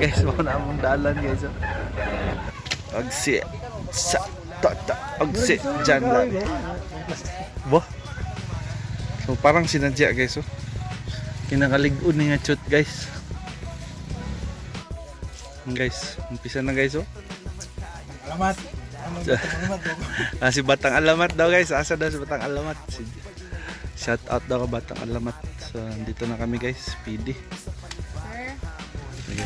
Guys, mga na among dalan guys. Agsi sa agsi dyan lang. Boh. So parang sinadya guys. Oh. Kinakalig-un nga chut guys. Guys, umpisa na guys. Oh. Alamat. Si Batang Alamat daw guys. Asa daw si Batang Alamat? Shout out daw ka Batang Alamat. So dito na kami guys. PD. Sige.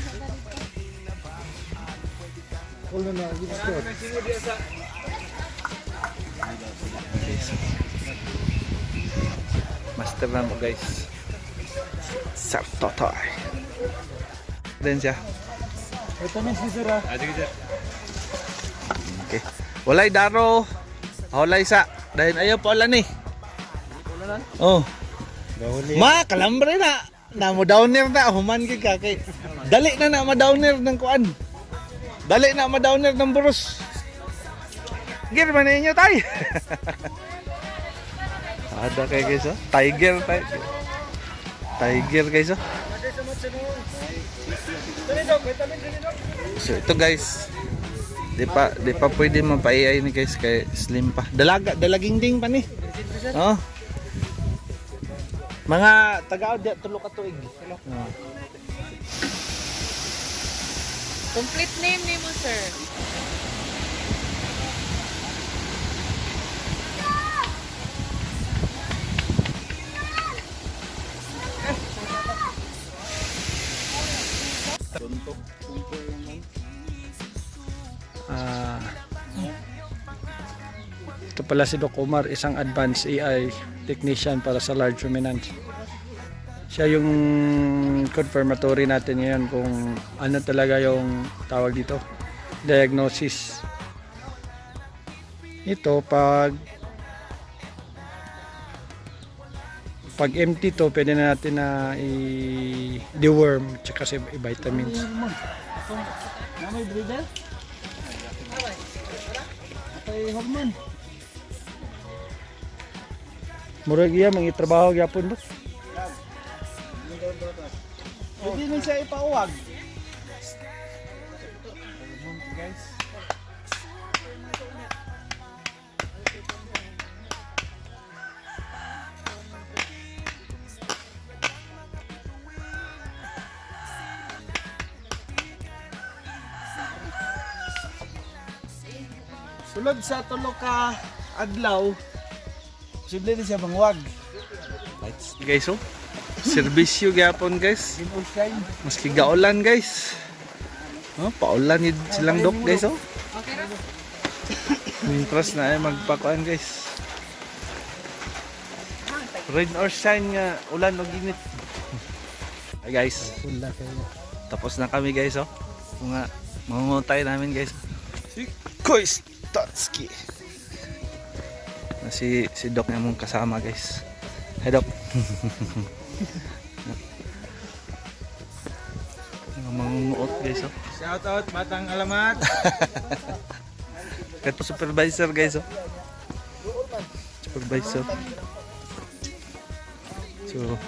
Master na mo guys. Sartotoy. Din siya. Ito na si Sir. Okay. Walay daro. Walay sa. Dahil ayaw pa ulan eh. Oh. Ma, kalambre na. Namo downer na. Human ka kay. Dali na ma-downer ng kuan. Dali na ma-downer ng burus. Gir man ninyo tay. Ada kay guys oh. Tiger. Tiger guys oh. So ito guys. Di pa pwede mapaiay ni guys kay slim pa. Dalaging ding pa ni. Oh. Mga taga dia tulo ka tuig. Oh. Complete name mo, sir. Ito pala si Doc Omar, isang advanced AI technician para sa large ruminants. Siya yung confirmatory natin ngayon kung ano talaga yung tawag dito, diagnosis. Ito pag empty to, pwede na natin na i-deworm tsaka sa vitamins. May breeder? Ay, hormone. Murag iya mangitrabaho gyapon do. Pwede na siya ipauwag. Guys. Sulod sa tulo ka adlaw, posible din siya mangwag. Guys oh. Serbisyo gyapon guys. Maski gaulan guys. Oh, paulan yun silang dok guys oh. Okay ra? Mintras na ay magpakuan guys. Rain or shine nga ulan o ginit. Ay guys. Tapos na kami guys oh. Mga mangungutay namin guys. Si Kois Tatsuki. Si Doc na mong kasama guys. Hi Doc. Mangunguot guys oh. Shout out Batang Alamat. Ito supervisor guys oh. Supervisor. So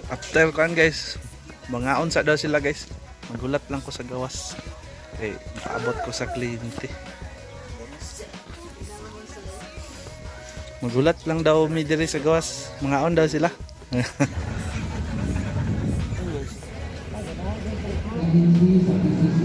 after kan guys, mangaon sa daw sila guys. Magulat lang ko sa gawas. Okay, paabot ko sa kliyente. Magulat lang daw mi diri sa gawas. Mangaon daw sila. Hindi sa PCC